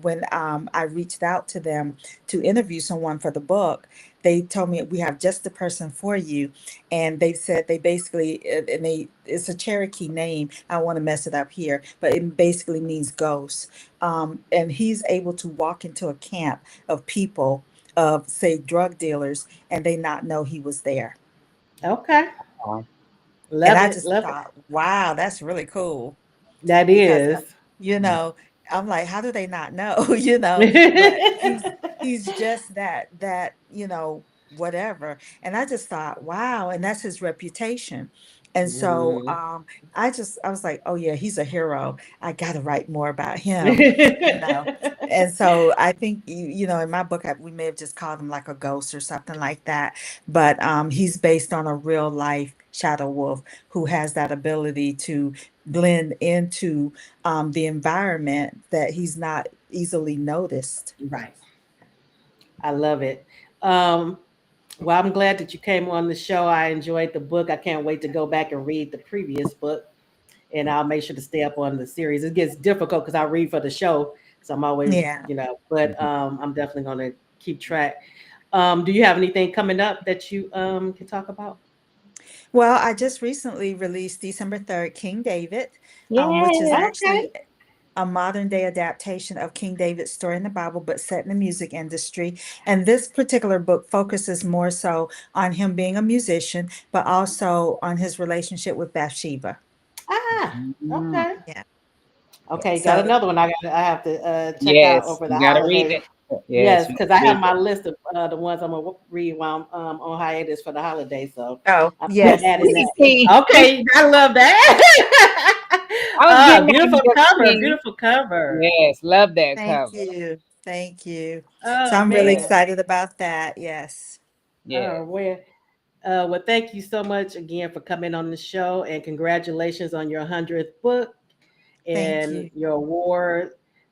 B: when I reached out to them to interview someone for the book, they told me, we have just the person for you. And they said, they basically, and it's a Cherokee name. I don't want to mess it up here, but it basically means ghost. And he's able to walk into a camp of people of, say, drug dealers, and they not know he was there.
A: Okay.
C: Oh,
B: And
A: Love
B: I
A: it.
B: just
A: Love it.
B: thought, wow, that's really cool.
A: That
B: Because
A: is.
B: you
C: mm,
B: know, I'm like, how do they not know? But he's just whatever. And I just thought, wow, and that's his reputation. And so
A: Mhm.
B: I was like, oh yeah, he's a hero. I gotta write more about him, you know. And so I think in my book we may have just called him like a ghost or something like that. But he's based on a real life shadow wolf who has that ability to blend into the environment, that he's not easily noticed.
A: Right. I love it. Um, well, I'm glad that you came on the show. I enjoyed the book. I can't wait to go back and read the previous book, and I'll make sure to stay up on the series. It gets difficult because I read for the show, so I'm always,
B: Yeah.
A: but I'm definitely going to keep track. Do you have anything coming up that you can talk about?
B: Well, I just recently released December 3rd, King David, which is
C: yeah.
A: Okay.
B: actually a modern day adaptation of King David's story in the Bible, but set in the music industry. And this particular book focuses more so on him being a musician, but also on his relationship with Bathsheba.
A: Ah,
C: Mm,
A: okay.
B: Yeah.
A: Okay, got
B: So,
A: another one I have to check out
C: yes,
A: over the
C: you gotta read
A: holidays.
C: it. Yes,
A: Yes,
C: you
A: because
C: gotta
A: I have
C: read
A: my
C: it.
A: list of the ones I'm gonna read while I'm on hiatus for the holidays. So
B: oh,
A: I'm
B: yes.
A: adding that.
C: See,
A: Okay, I love that.
C: I was getting ready
A: Beautiful
C: to get
A: cover,
C: see.
A: beautiful cover.
C: Yes, love that
B: Thank
C: cover.
B: you. Thank you. So
A: Oh
B: I'm really
A: man.
B: excited about that. Yes.
C: Yes.
A: Oh well. Well, thank you so much again for coming on the show, and congratulations on your 100th book
B: Thank
A: and
B: you.
A: your award,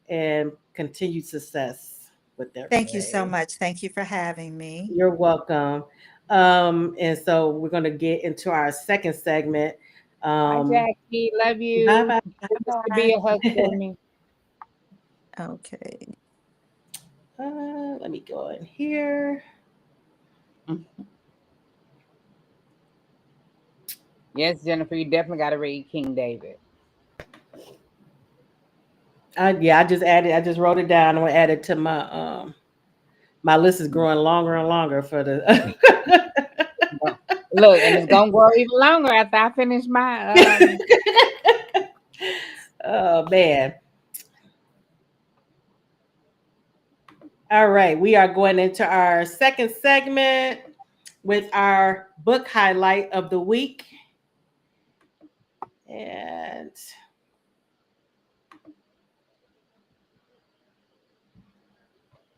A: and continued success with
B: Thank you so
A: everything.
B: much. Thank you for having me.
A: You're welcome. And so we're going to get into our second segment.
C: Hi,
A: Um,
C: Jackie. Love
A: bye
C: you.
A: bye.
C: Promise to be
B: Bye.
C: a husband to me.
B: Okay.
A: Let me go in here.
C: Mm. Yes, Jennifer, you definitely got to read King David.
A: Yeah, I just wrote it down. I'm going to add it to my list is growing longer and longer for the.
C: Well, look, and it's gonna grow even longer after I finish my
A: Oh, man. All right. We are going into our second segment with our book highlight of the week. And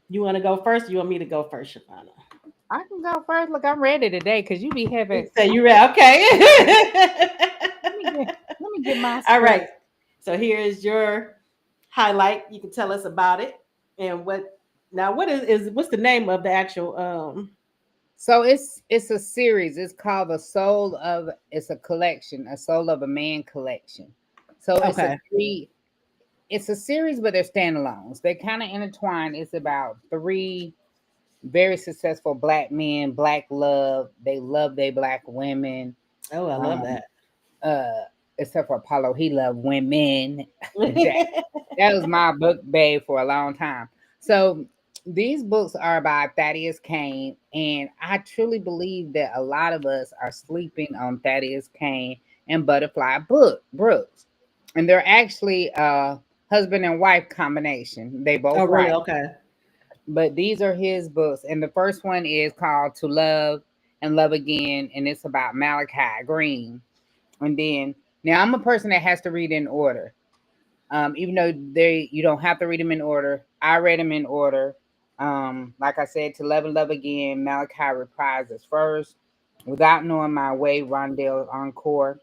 A: you want to go first? You want me to go first, Shafana?
C: I can go first. Look, I'm ready today because you be having.
A: So you ready? Okay.
C: Let me get. Let me get my
A: All
C: script.
A: right. So here is your highlight. You can tell us about it and what. Now, what is what's the name of the actual?
C: So it's a series. It's called the Soul of. It's a collection, a Soul of a Man collection. So it's a
A: Okay.
C: three. It's a series, but they're standalones. They kind of intertwine. It's about three very successful black men, black love. They love their black women.
A: Oh, I love
C: Um,
A: that.
C: uh, except for Apollo, he loved women. Jack, that was my book babe for a long time. So these books are by Thaddeus Kane, and I truly believe that a lot of us are sleeping on Thaddeus Kane and Butterfly Brooks, and they're actually a husband and wife combination. They
A: Oh,
C: both
A: really?
C: write,
A: Okay.
C: but these are his books, and the first one is called To Love and Love Again, and it's about Malachi Green. And then now I'm a person that has to read in order. Even though they you don't have to read them in order. I read them in order. Like I said, To Love and Love Again, Malachi reprises first. Without Knowing My Way, Rondell Encore.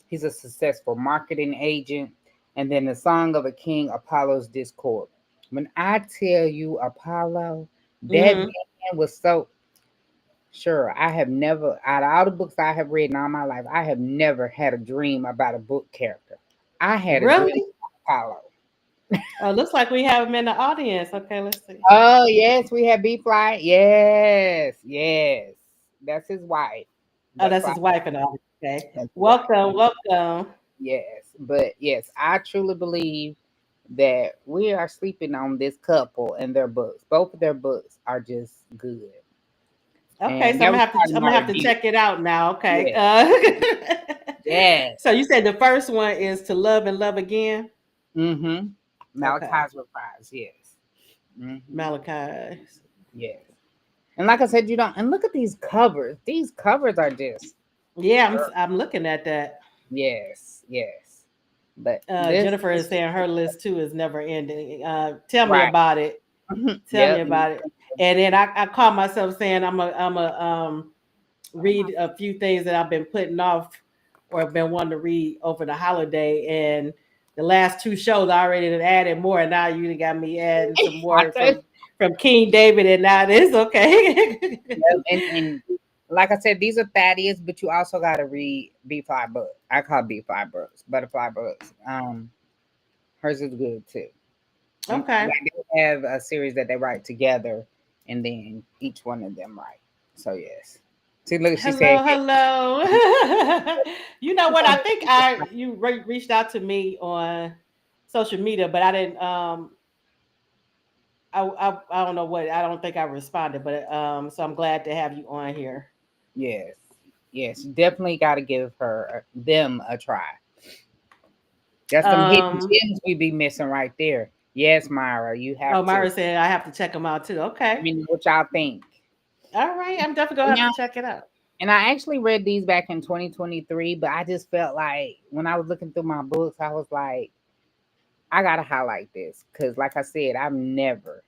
C: He's a successful marketing agent. And then The Song of a King, Apollo's Discord. When I tell you Apollo, that
A: Mm-hmm.
C: man was so sure. I have never, out of all the books I have read in all my life, I have never had a dream about a book character. I had a dream
A: Really?
C: about Apollo.
A: Oh, looks like we have him in the audience. Okay, let's see.
C: Oh, yes, we have B Fly. Yes, yes. That's his wife.
A: Oh, that's
C: Butterfly.
A: his wife in the audience. Okay.
C: That's his wife.
A: Welcome, welcome.
C: Yes. But yes, I truly believe that we are sleeping on this couple and their books. Both of their books are just good.
A: Okay,
C: And
A: so
C: that was part
A: I'm
C: of
A: gonna
C: my
A: have to
C: review.
A: check it out now. Okay.
C: Yeah. Yes.
A: So you said the first one is To Love and Love Again.
C: Mm-hmm.
A: Okay,
C: Malachi's Reprise. Yes. Mm-hmm.
A: Malachi.
C: Yes. And like I said, you don't. And look at these covers. These covers are just.
A: Yeah, I'm looking at that.
C: Yes. Yes. But
A: Jennifer is
C: this
A: saying her list too is never ending. Tell me
C: right.
A: about it. Tell me
C: Yep.
A: about it. And then I caught myself saying I'm a read a few things that I've been putting off or been wanting to read over the holiday. And the last two shows I already done added more. And now you done got me adding some
C: I
A: more
C: said,
A: from King David. And now this okay.
C: yep, and like I said, these are Thaddeus, but you also got to read B5 books. I call B5 books, Butterfly books. Hers is good too. And
A: Okay.
C: like they have a series that they write together, and then each one of them write. So yes. See, look, she said,
A: Hello, hello. You know what? I think reached out to me on social media, but I didn't. I don't know what. I don't think I responded, but so I'm glad to have you on here.
C: yes, yes, you definitely got to give them a try. That's some hidden
A: Um.
C: gems we be missing right there. Yes, Myra, you
A: Oh,
C: have to.
A: Myra said I have to check them out too.
C: I
A: Okay.
C: mean, what y'all think?
A: All right. I'm definitely gonna have
C: Now,
A: to check it out.
C: and I actually read these back in 2023, but I just felt like when I was looking through my books, I was like, I gotta highlight this because, like I said, I've never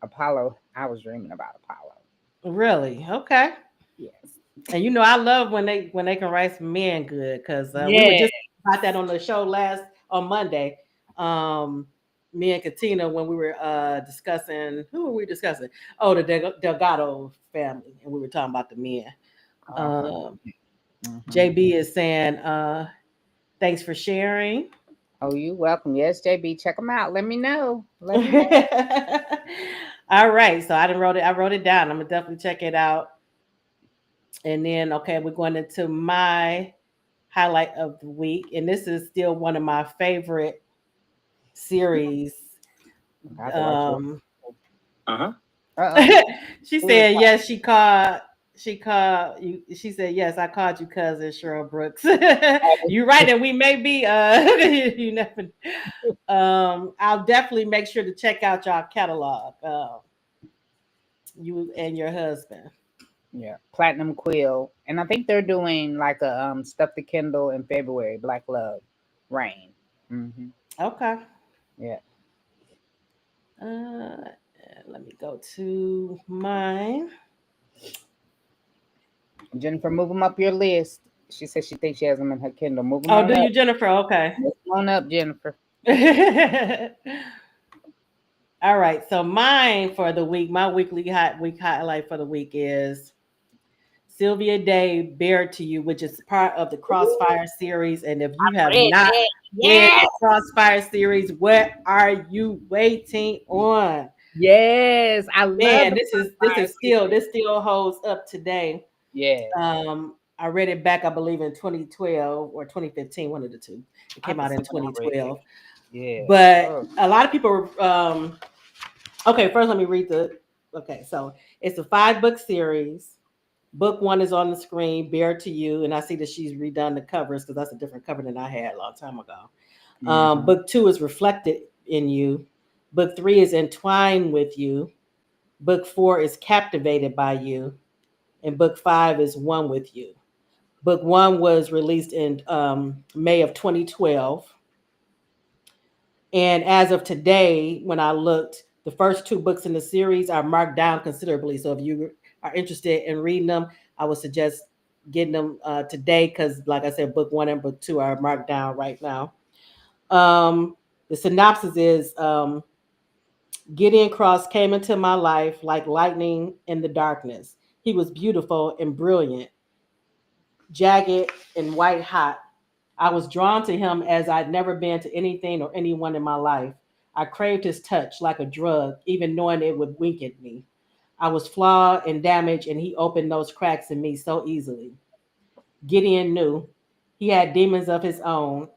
C: Apollo. I was dreaming about Apollo.
A: Really? Okay.
C: Yes.
A: And you know, I love when they can write some men good because we were
C: Yeah.
A: just about that on the show last on Monday. Um, Me and Katina when we were discussing who were we discussing? Oh, the Delgado family, and we were talking about the men.
C: Uh-huh.
A: Um,
C: Hmm.
A: JB is saying, "Thanks for sharing."
C: Oh, you welcome. Yes, JB, check them out. Let me know. Let me know.
A: All right, so I didn't wrote it. I wrote it down. I'm gonna definitely check it out. And then, okay, we're going into my highlight of the week, and this is still one of my favorite series.
C: I have to write you.
A: Um,
C: Uh-huh. Uh-oh.
A: she
C: Who is
A: said yes. She called. She called you. She said yes. I called you cousin Cheryl Brooks. You're right, and we may be. You never. I'll definitely make sure to check out y'all catalog. You and your husband.
C: Yeah, Platinum Quill, and I think they're doing like a stuff to Kindle in February. Black Love, Rain. Mm-hmm.
A: Okay.
C: Yeah.
A: Uh, Let me go to mine.
C: Jennifer, move them up your list. She says she thinks she has them in her Kindle. Move them
A: Oh,
C: on
A: do
C: up.
A: you, Jennifer? Okay.
C: Move them on up, Jennifer.
A: All right. So mine for the week, my week highlight for the week is Sylvia Day Bear to You, which is part of the
C: Ooh,
A: Crossfire series. And if you
C: I
A: have
C: read
A: not
C: that.
A: read
C: Yes.
A: the Crossfire series, what are you waiting on?
C: Yes. I love
A: Man,
C: the Crossfire series.
A: this still holds up today.
C: Yes.
A: I read it back, I believe, in 2012 or 2015, one of the two. It
C: I
A: came
C: have to
A: out
C: see
A: in
C: when I read it.
A: 2012.
C: Yes.
A: But
C: Oh.
A: a lot of people were okay, first let me read okay, so it's a 5-book series. Book 1 is on the screen, Bear to You, and I see that she's redone the covers because that's a different cover than I had a long time ago.
C: Mm-hmm.
A: Book 2 is Reflected in You. Book 3 is Entwined with You. Book 4 is Captivated by You. And book 5 is One with You. Book 1 was released in May of 2012. And as of today, when I looked, the first 2 books in the series are marked down considerably. So if you are interested in reading them, I would suggest getting them today because, like I said, book 1 and book 2 are marked down right now. The synopsis is Gideon Cross came into my life like lightning in the darkness. He was beautiful and brilliant, jagged and white hot. I was drawn to him as I'd never been to anything or anyone in my life. I craved his touch like a drug, even knowing it would wink at me. I was flawed and damaged, and he opened those cracks in me so easily. Gideon knew he had demons of his own,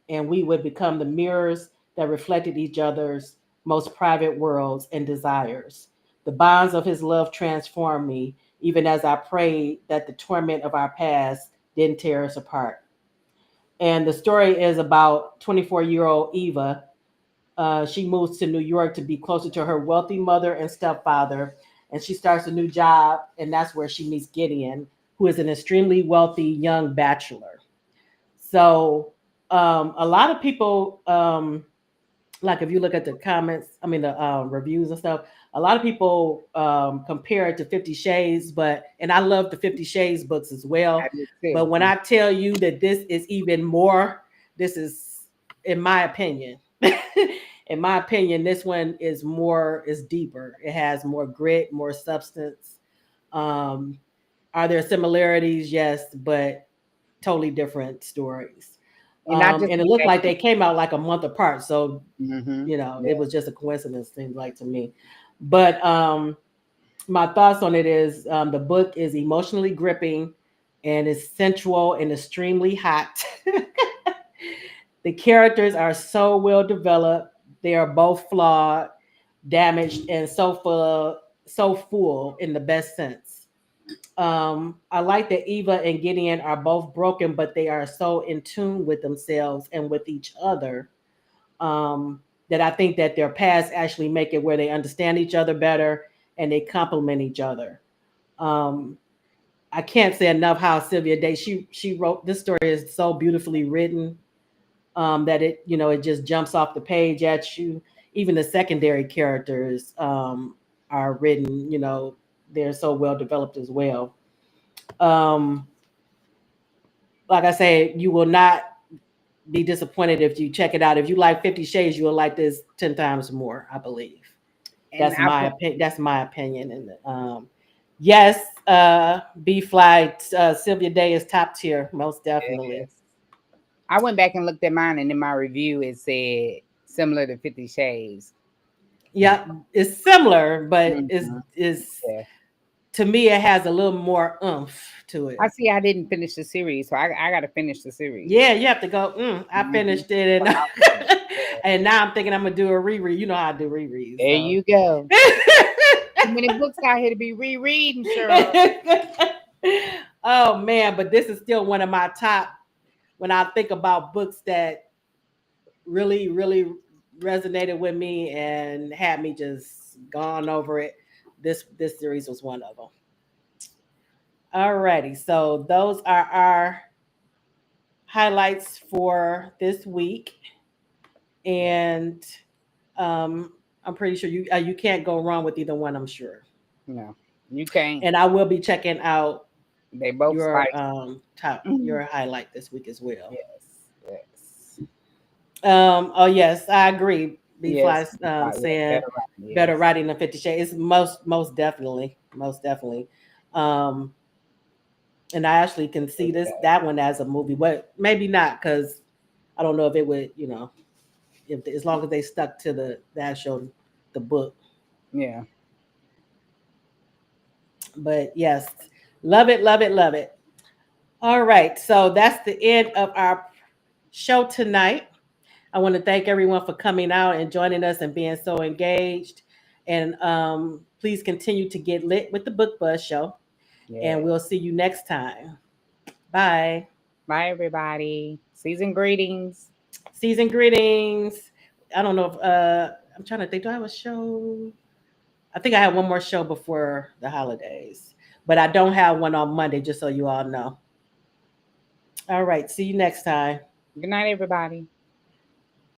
A: and we would become the mirrors that reflected each other's most private worlds and desires. The bonds of his love transformed me, even as I prayed that the torment of our past didn't tear us apart. And the story is about 24-year-old Eva. She moves to New York to be closer to her wealthy mother and stepfather, and she starts a new job, and that's where she meets Gideon, who is an extremely wealthy young bachelor. So, a lot of people, like if you look at the comments, I mean the reviews and stuff, a lot of people compare it to 50 Shades, but and I love the 50 Shades books as
C: I
A: well.
C: do
A: But
C: too.
A: when I tell you that this is even more, this is, in my opinion, in my opinion, this one is deeper. It has more grit, more substance. Um, are there similarities? Yes, but totally different stories.
C: And not just
A: And
C: the
A: it looked
C: fact.
A: like they came out like a month apart. So,
C: Mm-hmm.
A: it was just a coincidence, seems like to me. But my thoughts on it is the book is emotionally gripping and is sensual and extremely hot. The characters are so well developed. They are both flawed, damaged, and so full in the best sense. I like that Eva and Gideon are both broken, but they are so in tune with themselves and with each other, that I think that their paths actually make it where they understand each other better and they complement each other. Um, I can't say enough how Sylvia Day she wrote this story is so beautifully written, that it just jumps off the page at you. Even the secondary characters are written, they're so well developed as well. Um, like I say, you will not be disappointed if you check it out. If you like 50 Shades, you will like this 10 times more, I believe.
C: And I put
A: That's my opinion. And yes, B Fly, Sylvia Day is top tier, most definitely.
C: yes. I went back and looked at mine, and in my review it said similar to 50 Shades.
A: Yeah, it's similar, but
C: Mhm.
A: is
C: Yeah.
A: to me it has a little more oomph to
C: I
A: it.
C: see. I didn't finish the series, so I got to finish the series.
A: Yeah, you have to go. I
C: Mhm.
A: finished it, and
C: Yeah.
A: and now I'm thinking I'm gonna do a reread. You know how I do rereads,
C: There
A: so.
C: you go. Too many books out here to be rereading, Cheryl.
A: Oh man, but this is still one of my top when I think about books that really, really resonated with me and had me just gone over it. This series was one of them. Alrighty, so those are our highlights for this week,
C: Yeah.
A: and um, I'm pretty sure you can't go wrong with either one. I'm sure,
C: No, you can't.
A: and I will be checking out
C: They both
A: your
C: spicy.
A: your highlight this week as well.
C: Yes. Yes.
A: Oh yes, I agree. B
C: Yes.
A: Fly
C: Yeah,
A: saying
C: better writing.
A: better
C: Yes.
A: writing than 50 Shades. It's most definitely, most definitely. Um, and I actually can see that one as a movie, but maybe not because I don't know if it would, if as long as they stuck to the actual the book.
C: Yeah.
A: But yes, love it, love it, love it. All right, so that's the end of our show tonight. I want to thank everyone for coming out and joining us and being so engaged. And please continue to get lit with the Book Buzz Show. And
C: Yeah.
A: we'll see you next time. Bye.
C: Bye, everybody. Season greetings.
A: Season greetings. I don't know if I'm trying to think. Do I have a show? I think I have one more show before the holidays, but I don't have one on Monday. Just so you all know. All right. See you next time.
C: Good night, everybody.